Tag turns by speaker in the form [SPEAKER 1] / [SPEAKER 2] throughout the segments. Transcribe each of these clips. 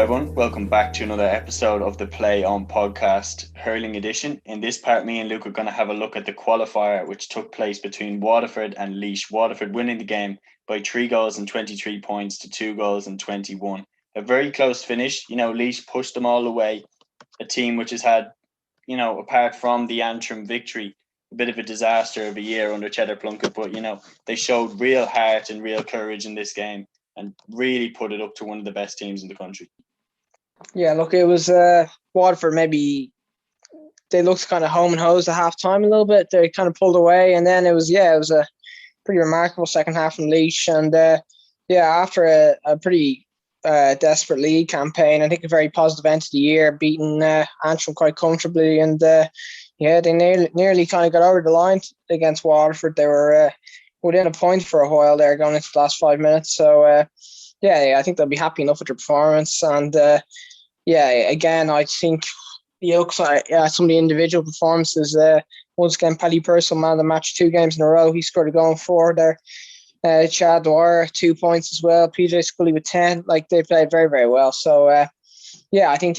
[SPEAKER 1] Hi everyone, welcome back to another episode of the Play On podcast, Hurling edition. In this part, me and Luke are going to have a look at the qualifier which took place between Waterford and Laois. Waterford winning the game by 3 goals and 23 points to 2 goals and 21. A very close finish. Laois pushed them all the way. A team which has had, apart from the Antrim victory, a bit of a disaster of a year under Cheddar Plunkett, but, they showed real heart and real courage in this game and really put it up to one of the best teams in the country.
[SPEAKER 2] Yeah, look, it was Waterford. Maybe they looked kind of home and hosed at half time a little bit. They kind of pulled away, and then it was a pretty remarkable second half from Laois. And after a pretty desperate league campaign, I think a very positive end to the year, beating Antrim quite comfortably. And they nearly kind of got over the line against Waterford. They were within a point for a while there going into the last 5 minutes. So I think they'll be happy enough with their performance. And again, I think you look at some of the individual performances. Once again, Paddy Purcell man of the match 2 games in a row. He scored a goal for there. Chad Dwyer 2 points as well. PJ Scully with 10. Like, they played very, very well. So I think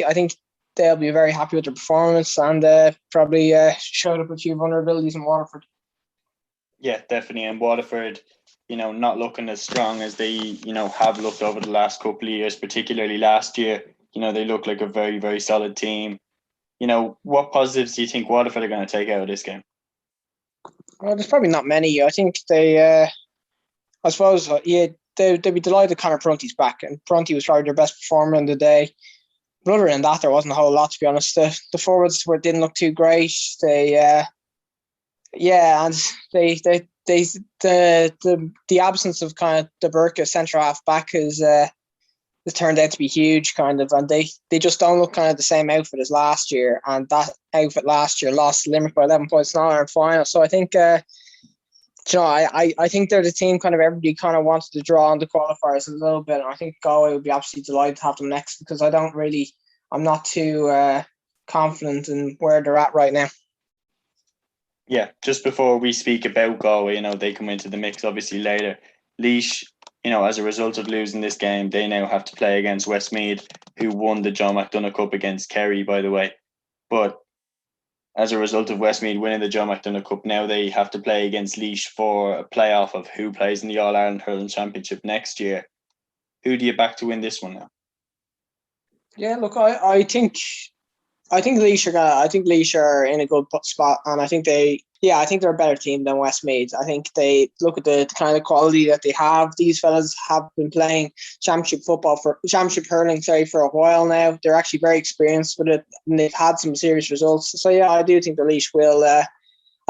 [SPEAKER 2] they'll be very happy with their performance and probably showed up a few vulnerabilities in Waterford.
[SPEAKER 1] Yeah, definitely. And Waterford, not looking as strong as they, have looked over the last couple of years, particularly last year. They look like a very, very solid team. What positives do you think Waterford are going to take out of this game?
[SPEAKER 2] Well, there's probably not many. I think they, I suppose, they'd be delighted Conor Prunty's back. And Prunty was probably their best performer in the day. But other than that, there wasn't a whole lot, to be honest. The forwards didn't look too great. The absence of kind of the Burka centre half back has turned out to be huge, kind of, and they just don't look kind of the same outfit as last year. And that outfit last year lost to Limerick by 11 points in the All-Ireland final. So I think, I think they're the team kind of everybody kind of wanted to draw on the qualifiers a little bit. And I think Galway would be absolutely delighted to have them next because I'm not too confident in where they're at right now.
[SPEAKER 1] Yeah, just before we speak about Galway, they come into the mix obviously later. Laois, as a result of losing this game, they now have to play against Westmeath, who won the John McDonagh Cup against Kerry, by the way. But as a result of Westmeath winning the John McDonagh Cup, now they have to play against Laois for a playoff of who plays in the All-Ireland Hurling Championship next year. Who do you back to win this one now?
[SPEAKER 2] Yeah, look, I think Laois are in a good spot, and I think they're a better team than Westmeath. I think they look at the kind of quality that they have. These fellas have been playing championship hurling, for a while now. They're actually very experienced with it, and they've had some serious results. So yeah, I do think the Laois will. I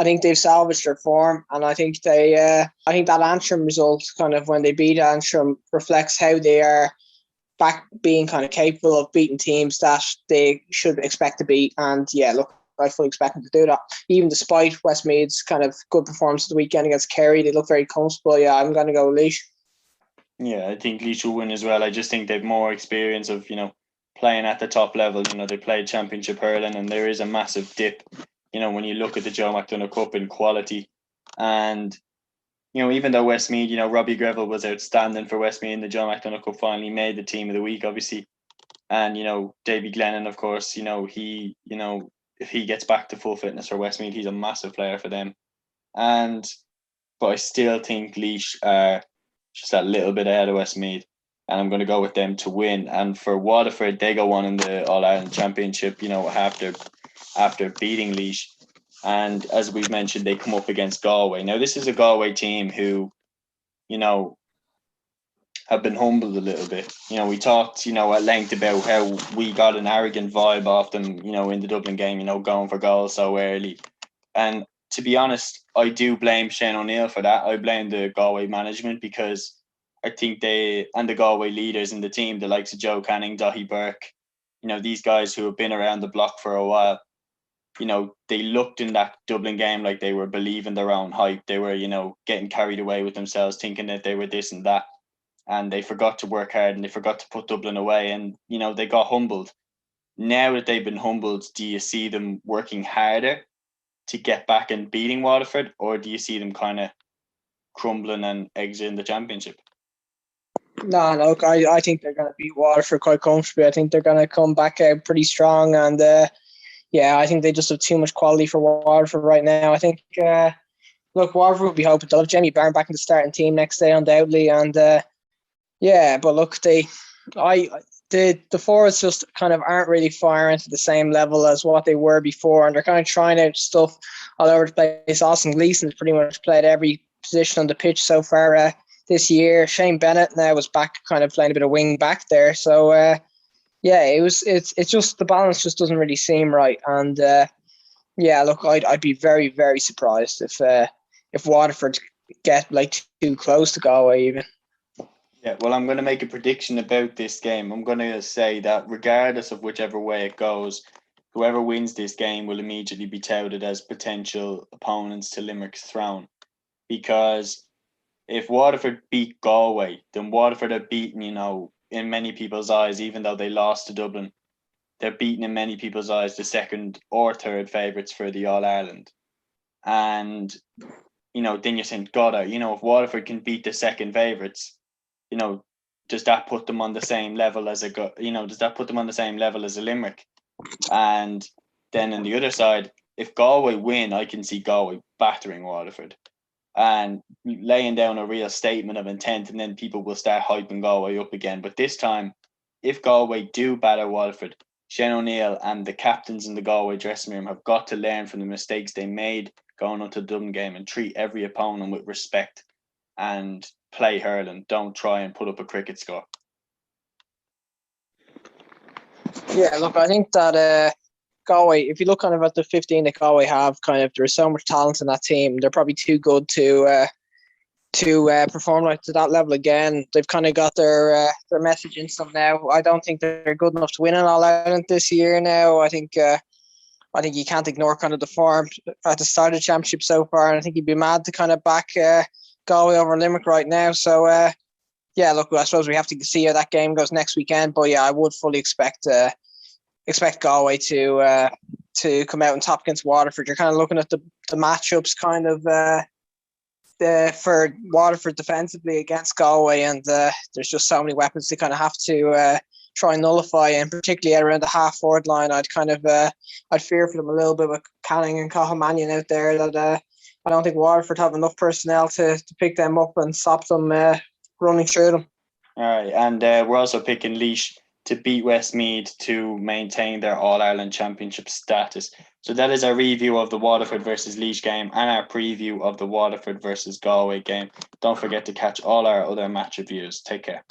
[SPEAKER 2] think they've salvaged their form, and I think I think that Antrim result, kind of when they beat Antrim, reflects how they are back being kind of capable of beating teams that they should expect to beat. And look, I fully expect them to do that. Even despite Westmeath's kind of good performance the weekend against Kerry, they look very comfortable. Yeah, I'm going to go with Laois. Yeah,
[SPEAKER 1] I think Laois will win as well. I just think they've more experience of, playing at the top level. They played championship hurling, and there is a massive dip, when you look at the Joe McDonagh Cup in quality. And even though Westmeath, Robbie Greville was outstanding for Westmeath in the John McDonagh Cup final, he made the team of the week, obviously. And, Davy Glennon, of course, he, if he gets back to full fitness for Westmeath, he's a massive player for them. But I still think Laois are just a little bit ahead of Westmeath, and I'm going to go with them to win. And for Waterford, they go on in the All-Ireland Championship, after beating Laois. And as we've mentioned, they come up against Galway. Now, this is a Galway team who, have been humbled a little bit. We talked, at length about how we got an arrogant vibe off them, in the Dublin game, going for goals so early. And to be honest, I do blame Shane O'Neill for that. I blame the Galway management because I think they and the Galway leaders in the team, the likes of Joe Canning, Dahi Burke, these guys who have been around the block for a while, they looked in that Dublin game like they were believing their own hype. They were, getting carried away with themselves, thinking that they were this and that. And they forgot to work hard and they forgot to put Dublin away. And, they got humbled. Now that they've been humbled, do you see them working harder to get back and beating Waterford? Or do you see them kind of crumbling and exiting the championship?
[SPEAKER 2] No, look, I think they're going to beat Waterford quite comfortably. I think they're going to come back out pretty strong, and yeah, I think they just have too much quality for Waterford right now. I think, look, Waterford will be hoping they'll have Jamie Barron back in the starting team next day, undoubtedly, and yeah, but look, I, the forwards just kind of aren't really firing to the same level as what they were before, and they're kind of trying out stuff all over the place. Austin Gleeson's pretty much played every position on the pitch so far this year. Shane Bennett now was back, kind of playing a bit of wing back there. So yeah, it's just the balance just doesn't really seem right, and yeah, look, I'd be very very surprised if Waterford get like too close to Galway even.
[SPEAKER 1] Yeah, well, I'm going to make a prediction about this game. I'm going to say that regardless of whichever way it goes, whoever wins this game will immediately be touted as potential opponents to Limerick's throne. Because if Waterford beat Galway, then Waterford are beaten, in many people's eyes, even though they lost to Dublin, they're beaten in many people's eyes the second or third favourites for the All Ireland. And, then you're saying, God, if Waterford can beat the second favourites, does that put them on the same level as does that put them on the same level as a Limerick? And then on the other side, if Galway win, I can see Galway battering Waterford and laying down a real statement of intent, and then people will start hyping Galway up again. But this time, if Galway do batter Waterford, Shane O'Neill and the captains in the Galway dressing room have got to learn from the mistakes they made going into the Dublin game and treat every opponent with respect and play hurling. Don't try and put up a cricket score.
[SPEAKER 2] Yeah, look, I think that Galway, if you look kind of at the 15 that Galway have, kind of there's so much talent in that team. They're probably too good to perform like to that level again. They've kind of got their message in some now. I don't think they're good enough to win an All Ireland this year. Now, I think you can't ignore kind of the form at the start of the championship so far, and I think you'd be mad to kind of back Galway over Limerick right now. So yeah, look, I suppose we have to see how that game goes next weekend. But yeah, I would fully expect Galway to come out and top against Waterford. You're kind of looking at the matchups kind of for Waterford defensively against Galway, and there's just so many weapons they kind of have to try and nullify, and particularly around the half forward line, I'd fear for them a little bit with Canning and Cathal Mannion out there. That I don't think Waterford have enough personnel to pick them up and stop them running through them.
[SPEAKER 1] All right, and we're also picking Laois to beat Westmeath to maintain their All-Ireland Championship status. So that is our review of the Waterford versus Laois game and our preview of the Waterford versus Galway game. Don't forget to catch all our other match reviews. Take care.